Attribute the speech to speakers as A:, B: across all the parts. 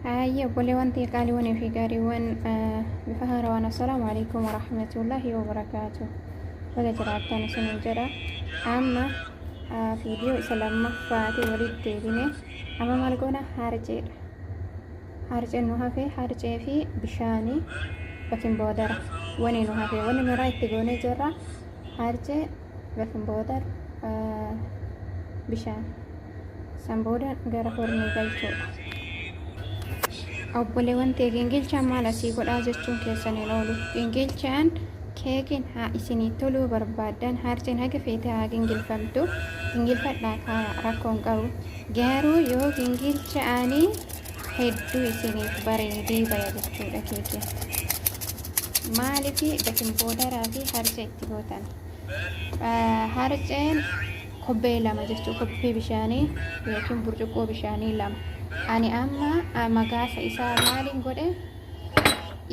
A: هاي بولي وانتي قالي وني في قاري وان بفهر وانا السلام عليكم ورحمة الله وبركاته. ولا جرعتان سنة جرى أما فيديو إسلام فاتي وليد تيبيني أما مالقونا هارجي نوها في هارجي في بشاني بكين بودر وني نوها في وني مراي تيقوني جرى هارجي بكين بودر بشان سنبودا غير خورني قلتو obboleewwan ta'e gingilchaan maal asii godhaa jechuun keessaniin oolu gingilchaan keekiin haa isinii toluu barbaaddan harceen haga feete haa gingilfamtu gingilfadhaa kaa rakkoon qabu garuu yoo gingilchaanii hedduu isiniif bareedee baya jechuudha keekiin maaliifi bakin boodaraa fi harca itti gootan harceen kobbee lama jechuu kobbee bishaanii yookiin burcuqqoo bishaanii lama ani amma magaasa isaa maaliin godhe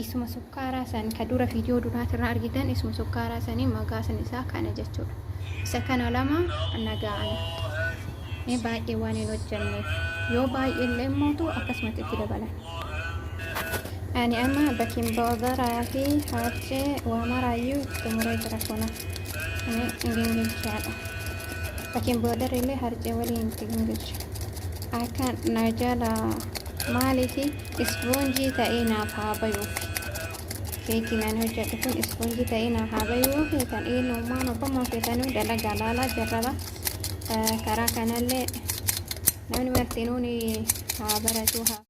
A: isuma sukkaaraa san ka dura viidiyoo duraatirraa argitan isuma sukkaaraa sanii magaasan isaa kana jechuudha isa kana lama nagaa'ana ni baay'ee waan hin hojjanneef yoo baay'ee illee mootu akkasumatti itti dabalan ani amma bakin boodaraa fi harcee waa maraayyuu itti muree jira kuna ani gingilchaadha bakin boodara illee harcee waliin itti gingilcha akan najala maalifi ispoonjii ta'ee naaf haa bayuuf keekii naan hojjedhu kun ispoonjii ta'ee naaf haa bayuuf kan eenyummaan obbamoo feetanuu dalagaa laalaa jarraba karaa kanallee namni martinuun haa baratuu haa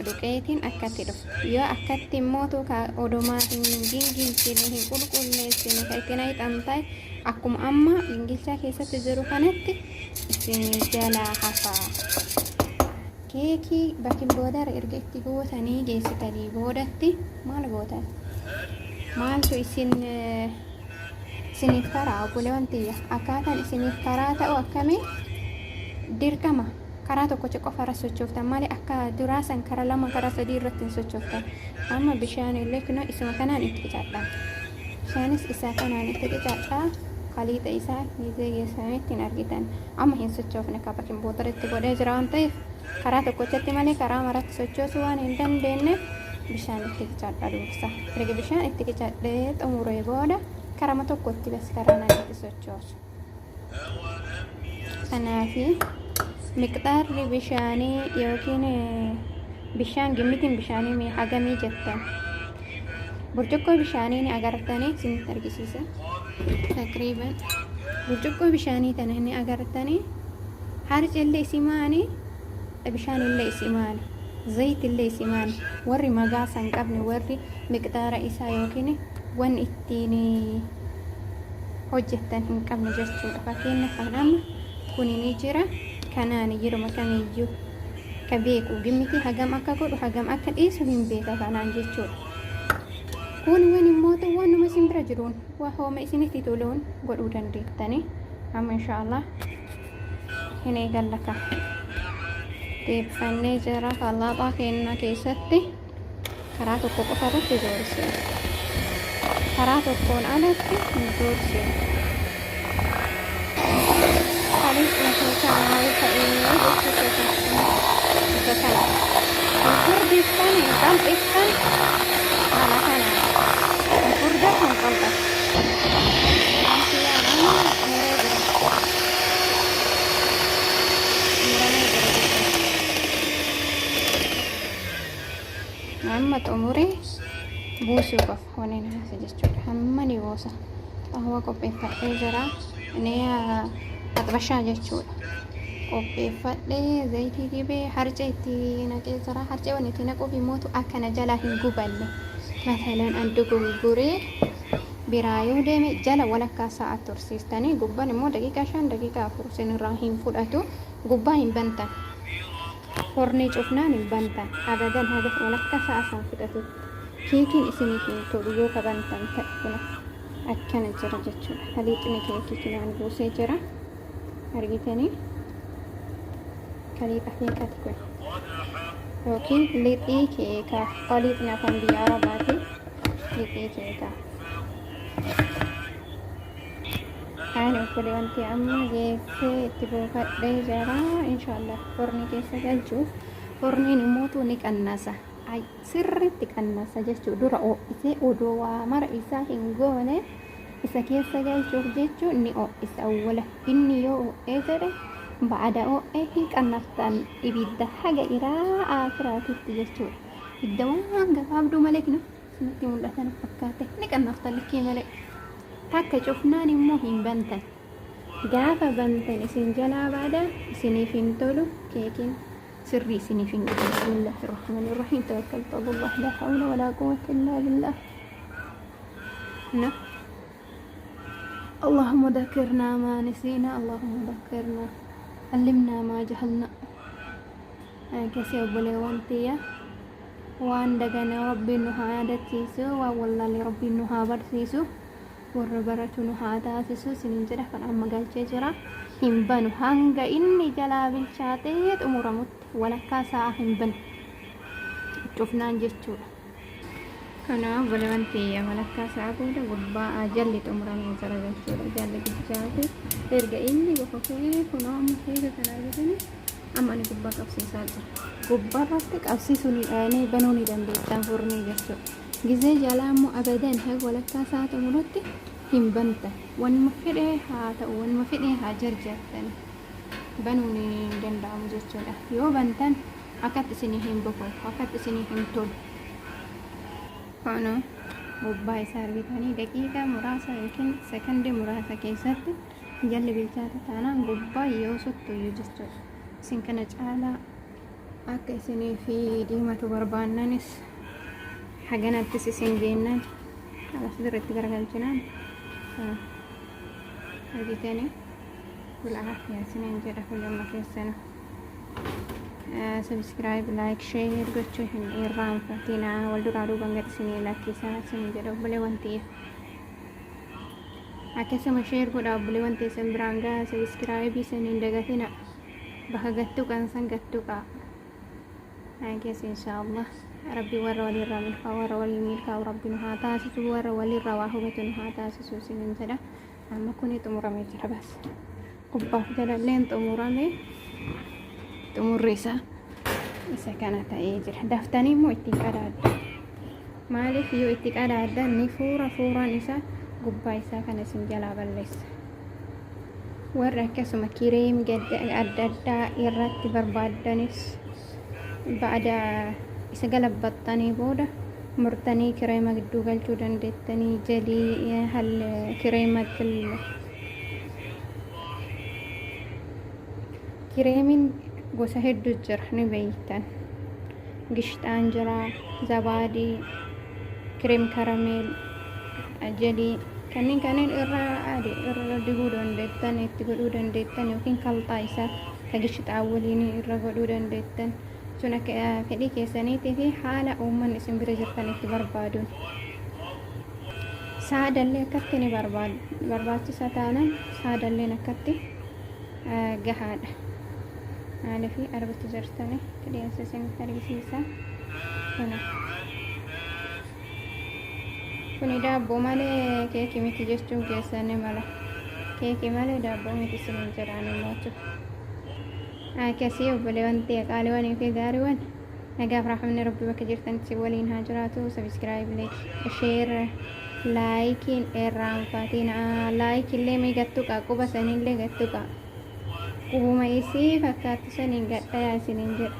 A: duqeetiin akkatti dhufu yoo akkatti mootu ka odumaa hin gingilchine hin qulqulleessine ka itti naqxamtay akkuma amma gingilchaa keessatti jiru kanatti isin jalaa hafaa keekii bakin boodara erga itti gootanii geessitanii boodatti maal gootan maaltu isiniif karaa obboleewwan tiyya akkaataan isiniif karaa ta'u akkamii dirqama karaa tokkocha qofa sochooftan malee akka duraasan karaa lama karaa sadii irratti hin sochooftan amma bishaan illee kuna isuma kanaan itti qicadhaa bishaanis isaa kanaan itti qicadhaa kaliixa isaa hiizee geessameetti hin argitan amma hin sochoofne ka bakin boodara itti godhee jira waan ta'eef karaa tokkochatti malee karaa maratti sochoosuu waan hin dandeenyeef bishaan itti qicadhaa dursa erga bishaan itti qicadhee xumuree booda karama tokkotti bas karaa naan itti sochoosu kanaafi miqdaarri bishaanii yookiin bishaan gimmitiin bishaanii hagamii jettan burcuqqoo bishaanii ni agartanii isinitti argisiisa takriban burcuqqoo bishaanii tana ni agartanii harcillee isimaanii bishaanillee isimaanii zaytillee isimaanii warri magaasa hin qabne warri miqdaara isaa yookiin wan ittiin hojjettan hin qabne jechuudha fakkeenyaaf kan amma kuni ni jira kanaan yeroo kamiyyuu ka beeku gimmiti hagam akka godhu hagam akka dhiisu hin beeka kanaan jechuudha kun wani mootu waan nama isin bira jiruun waa hooma isinitti toluun godhuu dandeettanii amma inshaallah hin eegallaka deebifannee jira kallaaxaa keenna keessatti karaa tokko qofa irratti joorsine karaa tokkoon alatti hin joorsine Alis masuk sama ini betul ukur diskan ikan mana sana ukur dah mengkol tas Muhammad umure busuk honen saja cukup hamma ni bosa bahwa kopi pakai jara ini ya atbashaa jechuudha qopheeffadhee zayitii dibee harcee itti naqee jira harcee waan itti naquuf immoo akkana jalaa hin gubanne masalan andu gurguree biraa yoo deeme jala walakkaa sa'a tursiistanii gubbaan immoo daqiiqaa 5 daqiiqaa 4 sinirraa hin fudhatu gubbaa hin bantan hornii cufnaan hin bantan abadan haga walakkaa sa'a san fudhatu keekiin isiniif hin tolu yoo kabantan ta'e kun akkana jira jechuudha kaliixni keekii kinaan buusee jira argitanii kaliixa keekati kun yookiin lixii keekaa qaliixni afaan biyya arabaati lixii keekaa. Ani obboleewwantii amma geessee itti buufadhee jira inshaallah forni keessa galchuuf forniin immoo ni qannasa sirriitti qannasa jechuu dura ho'isee odoo waa mara isaa hin goone isa keessa galchuuf jechuun ni ho'isa awwala inni yoo ho'ee jedhe ba'ada ho'ee hin qannaftan ibidda haga iraa akiraatitti jechuudha. Ibidda waan gabaabduu malee kinu isinitti mul'atan fakkaate ni qannaftan likkii malee. Takka cufnaan immoo hin bantan. Gaafa bantan isin jalaa baada isiniif hin tolu keekiin sirrii isiniif hin galu. Bismillaahi rahmaani rahiim. Tawakkaltu alallah laa hawla walaa quwwata illaa billah. اللهم ذكرنا ما نسينا اللهم ذكرنا علمنا ما جهلنا. كسي obboleewwantiya waan dagane rabbiin nu haa yaadachiisu waan wallaalee rabbiin nu haa barsiisu. Warra baratu nu haa taasisu isiniin jedha kan amma galchee jira hin banu hanga inni jalaa bilchaatee xumuramutti walakkaa sa'a hin banu cufnaan jechuudha. Kanaaf obboleewwantii walakkaa sa'a booda gubbaa jalli xumuramee jira jechuudha. Jalli bilchaate erga inni gofofee kunoo amma keessa kanaa jedhani amma ni gubbaa qabsiisaa jira. Gubbaa irratti qabsiisuu ni dhaanee banuu ni dandeettan furnii jechuudha. Gizee jalaa immoo abadan haga walakkaa sa'a xumuratti hin bantan. Wanuma fedhee haa ta'u wanuma fedhee haa jarjartan banuun hin danda'amu jechuudha. Yoo bantan akkatti isinii hin boqo akkatti isinii hin tolu. Kana gubbaa isaa argitanii daqiiqaa muraasa yookiin sekondii muraasa keessatti jalli bilchaata taanaan gubbaa yoo sottoyyuu jechuudha. Isin kana caalaa akka isinii fi diimatu barbaannanis haganattis isin geennan alas dirreetti garagalchinaan argitanii bil'aafiyaa isiniin jedha fayyumma keessan. Subscribe, like, share gochuu hin irraanfatina. Wal duraa duubaan gad isinii lakkisaa isiniin jedha obboleewwantii. Akkasuma share godhaa obboleewwantii isin biraan gahaa. Subscribe isiniin dagatina. Bakka gattuu qansan gattuu qaa. Keessa inshaallah rabbi warra walirraa milkaa warra walii milkaa'u rabbi nu haa taasisu warra walirraa waa hubatu nu haa taasisu isiniin jedha. Amma kuni xumuramee jira bas gubbaaf jalalleen xumurame xumurri isaa isa kana ta'ee jira. Daftanii immoo itti qadaadda. Maaliif yoo itti qadaadda ni fuuraan isaa gubbaa isaa kana isin jalaa balleessa. Warra akkasuma kireem adda addaa irratti barbaaddanis ba'ada isa galabbattanii booda murtanii kireema gidduu galchuu dandeettanii jalii hal kireemiin gosa hedduu jira ni beektan. Gishxaan jira, zabaadii, kireem karameel, jalii kanneen irra dibuu dandeettan itti godhuu dandeettan yookiin kalxaa isaa ka gishxaa waliin irra godhuu dandeettan. Sun akka fedhii keessaniitii fi haala uummanni isin bira jirtanitti barbaaduun saadallee akkatti ni barbaachisa taanaan saadalleen akkatti gahaadha. Maaliif argatu jirtanii qilleensa isin argisiisa. Kuni daabboo malee keekii miti jechuun keessanii mala. Keekii malee daabboo miti isiniin jedhaan immoo akkasii obboleewwantii qaaliiwwanii fi gaariiwwan nagaaf raaxamni rabbi bakka jirtanitti waliin haa jiraatu. Subscribe, share, laayikiin irraanfatiin. Laayikillee mee gattuqa quba saniillee gattuqa qubuma isii fakkaattu saniin gadhayaa isiniin jedha.